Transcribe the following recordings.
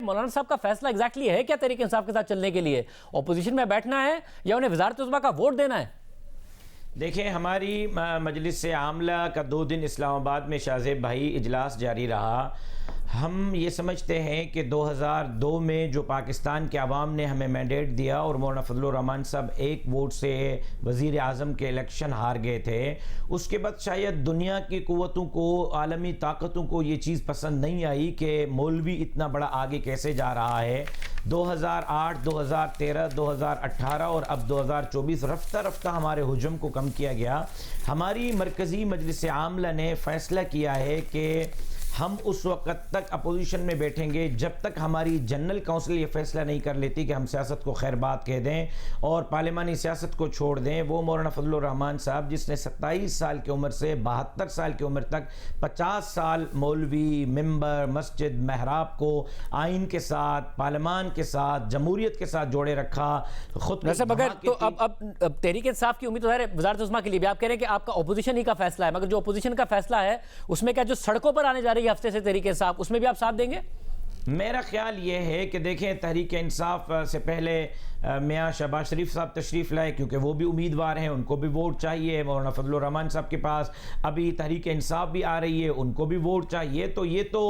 مولانا صاحب کا فیصلہ ایگزیکٹلی ہے کیا تحریک انصاف کے ساتھ چلنے کے لیے؟ اپوزیشن میں بیٹھنا ہے یا انہیں وزارت عظمیٰ کا ووٹ دینا ہے؟ دیکھیں، ہماری مجلس عاملہ کا 2 دن اسلام آباد میں شاہ زیب بھائی اجلاس جاری رہا۔ ہم یہ سمجھتے ہیں کہ 2002 میں جو پاکستان کے عوام نے ہمیں مینڈیٹ دیا اور مولانا فضل الرحمان صاحب 1 ووٹ سے وزیر اعظم کے الیکشن ہار گئے تھے، اس کے بعد شاید دنیا کی قوتوں کو، عالمی طاقتوں کو یہ چیز پسند نہیں آئی کہ مولوی اتنا بڑا آگے کیسے جا رہا ہے۔ 2008، 2013، 2018 اور اب 2024 رفتہ رفتہ ہمارے ہجوم کو کم کیا گیا۔ ہماری مرکزی مجلس عاملہ نے فیصلہ کیا ہے کہ ہم اس وقت تک اپوزیشن میں بیٹھیں گے جب تک ہماری جنرل کونسل یہ فیصلہ نہیں کر لیتی کہ ہم سیاست کو خیر بات کہہ دیں اور پارلیمانی سیاست کو چھوڑ دیں۔ وہ مولانا فضل الرحمان صاحب جس نے 27 سال کی عمر سے 72 سال کی عمر تک 50 سال مولوی، ممبر، مسجد، محراب کو آئین کے ساتھ، پارلیمان کے ساتھ، جمہوریت کے ساتھ جوڑے رکھا، خود مگر تو اب تحریک انصاف کی امید تو ہے وزارت عظمیٰ کے لیے بھی آپ کہہ رہے ہیں کہ آپ کا اپوزیشن ہی کا فیصلہ ہے، مگر جو اپوزیشن کا فیصلہ ہے اس میں کیا جو سڑکوں پر آنے جا رہی ہے ہفتے سے تحریک انصاف، اس میں بھی آپ ساتھ دیں گے؟ میرا خیال یہ ہے کہ دیکھیں، تحریک انصاف سے پہلے میاں شہباز شریف صاحب تشریف لائے کیونکہ وہ بھی امیدوار ہیں، ان کو بھی ووٹ چاہیے۔ مولانا فضل الرحمان صاحب کے پاس ابھی تحریک انصاف بھی آ رہی ہے، ان کو بھی ووٹ چاہیے۔ تو یہ تو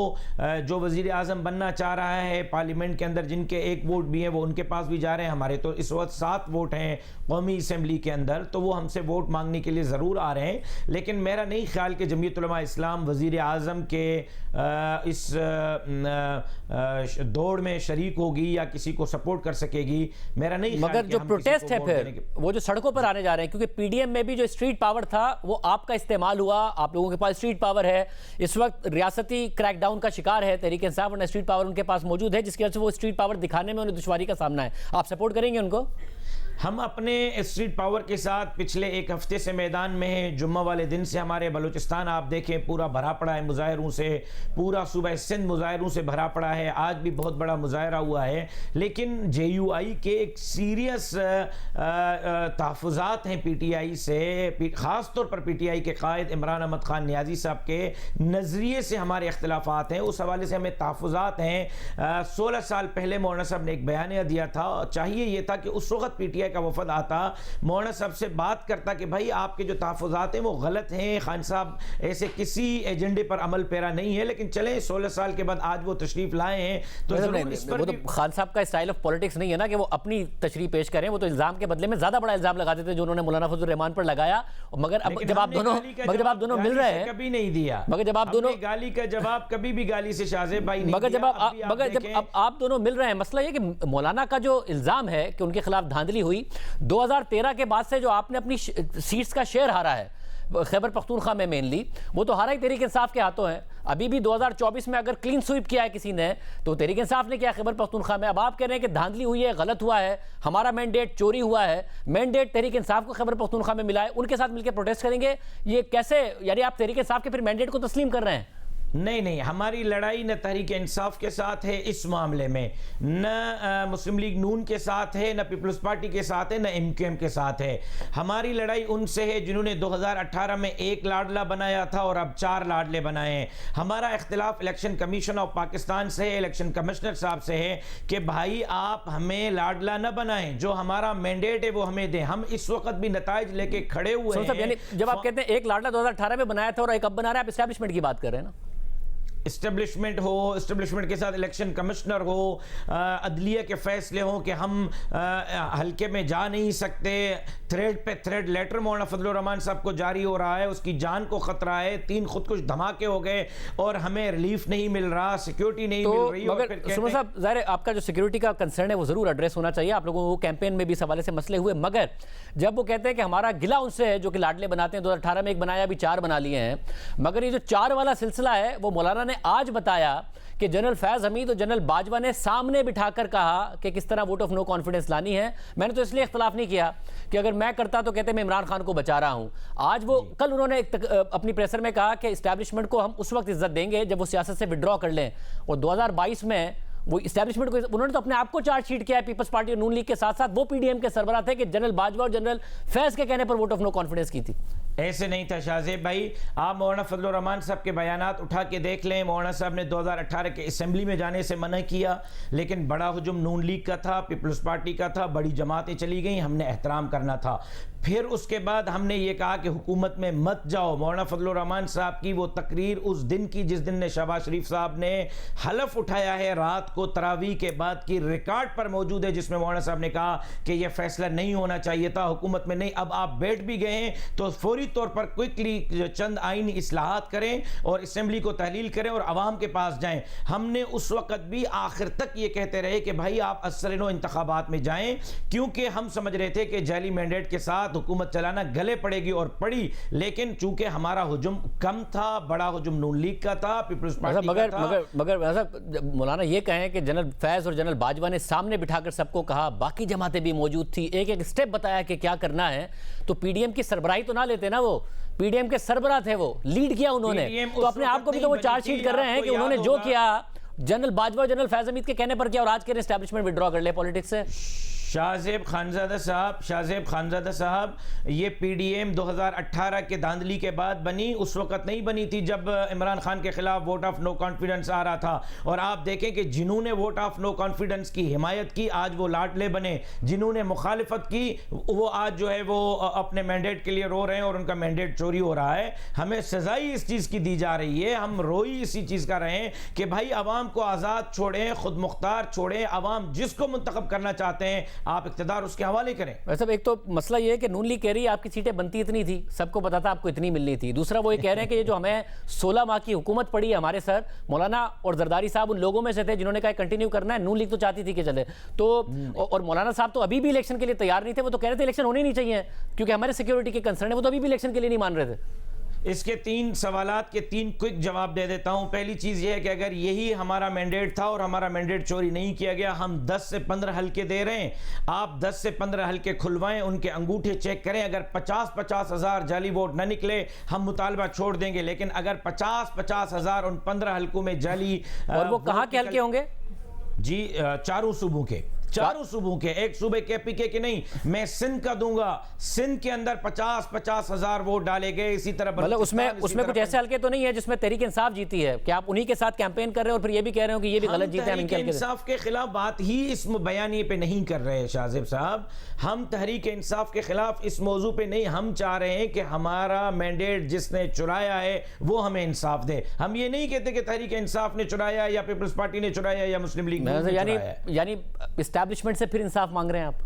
جو وزیر اعظم بننا چاہ رہا ہے پارلیمنٹ کے اندر جن کے 1 ووٹ بھی ہیں وہ ان کے پاس بھی جا رہے ہیں۔ ہمارے تو اس وقت 7 ووٹ ہیں قومی اسمبلی کے اندر، تو وہ ہم سے ووٹ مانگنے کے لیے ضرور آ رہے ہیں۔ لیکن میرا نہیں خیال کہ جمعیت علماء اسلام وزیر اعظم کے اس دوڑ میں شریک ہوگی یا کسی کو سپورٹ کر سکے گی۔ میرا نہیں خیال مگر جو پروٹیسٹ ہے پھر وہ جو سڑکوں پر آنے جا رہے ہیں، کیونکہ پی ڈی ایم میں بھی جو اسٹریٹ پاور تھا وہ آپ کا استعمال ہوا، آپ لوگوں کے پاس اسٹریٹ پاور ہے، اس وقت ریاستی کریک ڈاؤن کا شکار ہے تحریک انصاف، ورنہ اسٹریٹ پاور ان کے پاس موجود ہے جس کی وجہ سے وہ اسٹریٹ پاور دکھانے میں انہیں دشواری کا سامنا ہے۔ آپ سپورٹ کریں گے ان کو؟ ہم اپنے اسٹریٹ پاور کے ساتھ پچھلے 1 ہفتے سے میدان میں ہیں۔ جمعہ والے دن سے ہمارے بلوچستان آپ دیکھیں پورا بھرا پڑا ہے مظاہروں سے، پورا صوبہ سندھ مظاہروں سے بھرا پڑا ہے۔ آج بھی بہت بڑا مظاہرہ ہوا ہے، لیکن جے یو آئی کے ایک سیریس تحفظات ہیں پی ٹی آئی سے، خاص طور پر پی ٹی آئی کے قائد عمران احمد خان نیازی صاحب کے نظریے سے ہمارے اختلافات ہیں، اس حوالے سے ہمیں تحفظات ہیں۔ 16 سال پہلے مولانا صاحب نے ایک بیانیہ دیا تھا، چاہیے یہ تھا کہ اس وقت پی ٹی آئی کا وفد آتا، مولانا صاحب سے بات کرتا کہ بھائی آپ کے جو تحفظات ہیں وہ غلط ہیں، خان صاحب ایسے کسی ایجنڈے پر عمل پیرا نہیں ہے، لیکن چلیں 16 سال کے بعد آج وہ تشریف لائے ہیں تو ضرور اس پر وہ تو خان صاحب کا اسٹائل آف پولیٹکس نہیں ہے نا کہ وہ اپنی تشریح پیش کریں، وہ تو الزام کے بدلے میں زیادہ بڑا الزام لگاتے تھے جو انہوں نے مولانا فضل الرحمان پر لگایا۔ مگر جب آپ دونوں مل رہے ہیں کبھی نہیں دیا، مگر جب آپ دونوں گالی کا جواب کبھی بھی گالی سے شاہ زیب بھائی نہیں مگر دیا۔ جب آپ دونوں مل رہے ہیں، مسئلہ یہ کہ مولانا کا جو الزام ہے کہ ان کے خلاف دھاندلی ہوئی 2013 کے بعد سے جو آپ نے اپنی سیٹس کا شیئر ہارا ہے خیبر پختونخوا میں مینلی، وہ تو ہارا ہی تحریک انصاف کے ہاتھوں ہے۔ ابھی بھی 2024 میں اگر کلین سویپ کیا ہے کسی نے تو تحریک انصاف نے کیا خیبر پختونخوا میں۔ اب آپ کہہ رہے ہیں کہ دھاندلی ہوئی ہے، غلط ہوا ہے، ہمارا مینڈیٹ چوری ہوا ہے، مینڈیٹ تحریک انصاف کو خیبر پختونخوا میں ملا ہے، ان کے ساتھ مل کے پروٹیسٹ کریں گے، یہ کیسے؟ یعنی آپ تحریک انصاف کے پھر مینڈیٹ کو تسلیم کر رہے ہیں؟ نہیں، ہماری لڑائی نہ تحریک انصاف کے ساتھ ہے اس معاملے میں، نہ مسلم لیگ نون کے ساتھ ہے، نہ پیپلز پارٹی کے ساتھ ہے، نہ ایم کیو ایم کے ساتھ ہے۔ ہماری لڑائی ان سے ہے جنہوں نے 2018 میں 1 لاڈلا بنایا تھا اور اب 4 لاڈلے بنائے ہیں۔ ہمارا اختلاف الیکشن کمیشن آف پاکستان سے ہے، الیکشن کمشنر صاحب سے ہے کہ بھائی آپ ہمیں لاڈلا نہ بنائیں، جو ہمارا مینڈیٹ ہے وہ ہمیں دیں۔ ہم اس وقت بھی نتائج لے کے کھڑے ہوئے ہیں۔ یعنی جب آپ کہتے ہیں 1 لاڈلا 2018 میں بنایا تھا اور ایک اب بنا رہا ہے، آپ اسٹیبلشمنٹ کی بات کر رہے ہیں نا؟ اسٹیبلشمنٹ ہو، اسٹیبلشمنٹ کے ساتھ الیکشن کمشنر ہو، عدلیہ کے فیصلے ہوں کہ ہم حلقے میں جا نہیں سکتے، تھریڈ پہ تھریڈ لیٹر مولانا فضل الرحمان صاحب کو جاری ہو رہا ہے، اس کی جان کو خطرہ ہے، 3 خودکش دھماکے ہو گئے اور ہمیں ریلیف نہیں مل رہا، سیکیورٹی نہیں مل رہی۔ مگر سمر صاحب ظاہر ہے آپ کا جو سیکیورٹی کا کنسرن ہے وہ ضرور ایڈریس ہونا چاہیے، آپ لوگوں کو کیمپین میں بھی اس حوالے سے مسئلے ہوئے، مگر جب وہ کہتے ہیں کہ ہمارا گلہ ان سے ہے جو کہ لاڈلے بناتے ہیں، 2018 میں 1 بنایا، ابھی 4 بنا لیے ہیں، مگر یہ جو 4 والا سلسلہ ہے وہ مولانا نے آج بتایا کہ جنرل فیض حمید اور جنرل باجوہ نے سامنے بٹھا کر کہا کہ کس طرح ووٹ آف نو کانفیڈنس لانی ہے۔ میں نے تو اس لیے اختلاف نہیں کیا کہ اگر میں کرتا تو کہتے میں عمران خان کو بچا رہا ہوں۔ آج وہ کل انہوں نے اپنی پریسر میں کہا کہ اسٹیبلشمنٹ کو ہم اس وقت عزت دیں گے جب وہ سیاست سے وڈرا کر لیں، اور 2022 میں وہ اسٹیبلشمنٹ کو انہوں نے تو اپنے آپ کو چارج شیٹ کیا ہے پیپلز پارٹی اور نون لیگ کے ساتھ ساتھ، وہ پی ڈی ایم کے سربراہ تھے کہ جنرل باجوہ اور جنرل فیض کے کہنے پر ووٹ آف نو کانفیڈنس کی تھی۔ ایسے نہیں تھا شاہ زیب بھائی. آپ مولانا فضل الرحمان صاحب کے بیانات اٹھا کے دیکھ لیں. مولانا صاحب نے 2018 کے اسمبلی میں جانے سے منع کیا, لیکن بڑا ہجوم نون لیگ کا تھا, پیپلز پارٹی کا تھا, بڑی جماعتیں چلی گئیں, ہم نے احترام کرنا تھا. پھر اس کے بعد ہم نے یہ کہا کہ حکومت میں مت جاؤ. مولانا فضل الرحمان صاحب کی وہ تقریر اس دن کی جس دن نے شہباز شریف صاحب نے حلف اٹھایا ہے رات کو تراویح کے بعد کی, ریکارڈ پر موجود ہے, جس میں مولانا صاحب نے کہا کہ یہ فیصلہ نہیں ہونا چاہیے تھا, حکومت میں نہیں. اب آپ بیٹھ بھی گئے ہیں تو فوری طور پر کوئکلی چند آئینی اصلاحات کریں اور اسمبلی کو تحلیل کریں اور عوام کے پاس جائیں. ہم نے اس وقت بھی آخر تک یہ کہتے رہے کہ بھائی آپ اثر انتخابات میں جائیں, کیونکہ ہم سمجھ رہے تھے کہ جعلی مینڈیٹ کے ساتھ حکومت چلانا گلے پڑے گی, اور پڑی. لیکن چونکہ ہمارا ہجوم کم تھا, بڑا ہجوم نون لیگ کا تھا, پیپلز پارٹی کا تھا. مگر مولانا یہ کہیں کہ جنرل فیض اور جنرل باجوہ نے سامنے بٹھا کر سب کو کہا, باقی جماعتیں بھی موجود تھی, ایک ایک سٹیپ بتایا کہ کیا کرنا ہے, تو پی ڈی ایم کی سربراہی تو نہ لیتے نا, وہ پی ڈی ایم کے سربراہ تھے, وہ لیڈ کیا انہوں نے, تو اپنے آپ کو بھی تو وہ چارج شیٹ کر رہے ہیں کہ انہوں نے جو کیا جنرل باجوہ اور جنرل فیض حمید کے کہنے پر کیا, اور آج کے اسٹیبلشمنٹ ودرا کر لے پالیٹکس سے. شاہ زیب خانزادہ صاحب یہ پی ڈی ایم 2018 کے دھاندلی کے بعد بنی, اس وقت نہیں بنی تھی جب عمران خان کے خلاف ووٹ آف نو کانفیڈنس آ رہا تھا. اور آپ دیکھیں کہ جنہوں نے ووٹ آف نو کانفیڈنس کی حمایت کی آج وہ لاڈلے بنے, جنہوں نے مخالفت کی وہ آج جو ہے وہ اپنے مینڈیٹ کے لیے رو رہے ہیں اور ان کا مینڈیٹ چوری ہو رہا ہے. ہمیں سزائی اس چیز کی دی جا رہی ہے, ہم روئی اسی چیز کا رہے ہیں کہ بھائی عوام کو آزاد چھوڑیں, خود مختار چھوڑیں, عوام جس کو منتخب کرنا چاہتے ہیں آپ اقتدار اس کے حوالے کریں. صاحب ایک تو مسئلہ یہ ہے کہ نون لیگ کہہ رہی ہے آپ کی سیٹیں بنتی اتنی تھی, سب کو پتا تھا آپ کو اتنی ملنی تھی. دوسرا وہ یہ کہہ رہے ہیں کہ یہ جو ہمیں 16 ماہ کی حکومت پڑی ہے ہمارے سر, مولانا اور زرداری صاحب ان لوگوں میں سے تھے جنہوں نے کہا کنٹینیو کرنا ہے, نون لیگ تو چاہتی تھی کہ چلے تو, اور مولانا صاحب تو ابھی بھی الیکشن کے لیے تیار نہیں تھے, وہ تو کہہ رہے تھے الیکشن ہونے نہیں چاہیے کیونکہ ہمارے سیکیورٹی کے کنسرن ہے, وہ تو ابھی بھی الیکشن کے لیے نہیں مان رہے تھے. اس کے 3 سوالات کے 3 کوئک جواب دے دیتا ہوں. پہلی چیز یہ ہے کہ اگر یہی ہمارا مینڈیٹ تھا اور ہمارا مینڈیٹ چوری نہیں کیا گیا, ہم 10 سے 15 حلقے دے رہے ہیں, آپ 10 سے 15 حلقے کھلوائیں, ان کے انگوٹھے چیک کریں, اگر 50 ہزار جعلی ووٹ نہ نکلے ہم مطالبہ چھوڑ دیں گے, لیکن اگر 50 ہزار ان 15 حلقوں میں جعلی, اور وہ کہاں کے حلقے ہوں گے؟ جی چاروں صوبوں کے, ایک صوبے کے پی کے نہیں, میں سندھ کا دوں گا, سندھ کے اندر 50 ہزار ووٹ ڈالے گئے. اسی طرح مطلب اس میں کچھ ایسے حلقے تو نہیں ہے جس میں تحریک انصاف جیتی ہے کہ آپ انہی کے ساتھ کیمپین کر رہے ہیں اور پھر یہ بھی کہہ رہے ہو کہ یہ بھی غلط جیتے ہیں. ہم تحریک انصاف کے خلاف بات ہی اس بیانیے پہ نہیں کر رہے شاہ زیب صاحب, ہم تحریک انصاف کے خلاف اس موضوع پہ نہیں, ہم چاہ رہے ہیں کہ ہمارا مینڈیٹ جس نے چرایا ہے وہ ہمیں انصاف دے. ہم یہ نہیں کہتے کہ تحریک انصاف نے چرایا یا پیپلز پارٹی نے چرایا یا مسلم لیگ نے چرایا. یعنی اسٹیبلشمنٹ سے پھر انصاف مانگ رہے ہیں آپ؟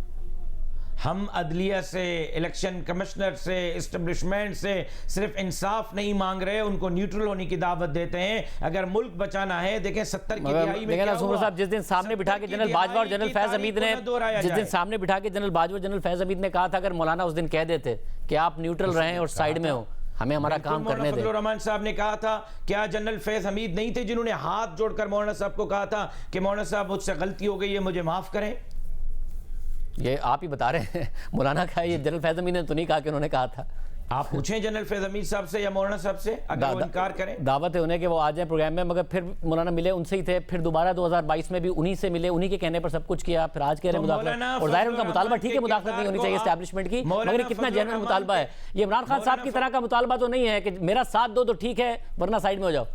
ہم عدلیہ سے, الیکشن کمشنر سے, اسٹیبلشمنٹ سے صرف انصاف نہیں مانگ رہے, ان کو نیوٹرل ہونے کی دعوت دیتے ہیں. اگر ملک بچانا ہے, دیکھیں 70 کی دہائی میں کیا ہوا, صاحب جس دن سامنے بٹھا کے جنرل باجوہ اور جنرل فیض حمید نے, جس دن سامنے بٹھا کے جنرل باجوہ اور جنرل فیض حمید نے کہا تھا اگر مولانا اس دن کہہ دیتے کہ آپ نیوٹرل رہیں اور سائیڈ میں ہوں, ہمیں ہمارا کام کرنے دیں. فضل الرحمان صاحب نے کہا تھا, کیا جنرل فیض حمید نہیں تھے جنہوں نے ہاتھ جوڑ کر مولانا صاحب کو کہا تھا کہ مولانا صاحب مجھ سے غلطی ہو گئی ہے, مجھے معاف کریں؟ یہ آپ ہی بتا رہے ہیں, مولانا کہا, یہ جنرل فیض حمید نے تو نہیں کہا کہ انہوں نے کہا تھا. آپ پوچھیں جنرل فیض حمید صاحب سے یا مولانا صاحب سے, اگر وہ انکار کریں. دعوت ہے انہیں کہ وہ آ جائیں پروگرام میں, مگر پھر مولانا ملے ان سے ہی تھے, پھر دوبارہ 2022 میں بھی انہی سے ملے, انہی کے کہنے پر سب کچھ کیا, پھر آج کہہ رہے ہیں مداخلت, اور ظاہر ان کا مطالبہ ٹھیک ہے, مداخلت نہیں ہونی چاہیے اسٹیبلشمنٹ کی, مگر یہ کتنا جینوئن مطالبہ ہے. یہ عمران خان صاحب کی طرح کا مطالبہ تو نہیں ہے کہ میرا ساتھ دو تو ٹھیک ہے ورنہ سائیڈ میں ہو جاؤ.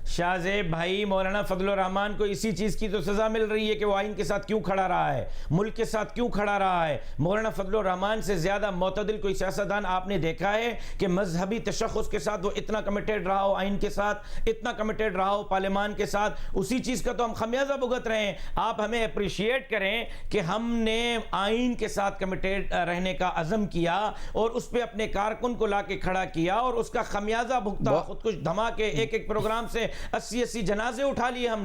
شاہ زیب بھائی, مولانا فضل الرحمان کو اسی چیز کی تو سزا مل رہی ہے کہ وہ آئین کے ساتھ کیوں کھڑا رہا ہے, ملک کے ساتھ کیوں کھڑا رہا ہے. مولانا فضل الرحمان سے زیادہ معتدل کوئی سیاستدان آپ نے دیکھا ہے کہ مذہبی تشخص کے ساتھ وہ اتنا کمیٹیڈ رہا ہو, آئین کے ساتھ اتنا کمیٹیڈ رہا ہو, پارلیمان کے ساتھ, اسی چیز کا تو ہم خمیازہ بھگت رہے ہیں. آپ ہمیں اپریشیٹ کریں کہ ہم نے آئین کے ساتھ کمیٹیڈ رہنے کا عزم کیا اور اس پہ اپنے کارکن کو لا کے کھڑا کیا اور اس کا خمیازہ بھگتا, خودکش دھماکے, ایک پروگرام سے 80 جنازے اٹھا لیے ہم نے.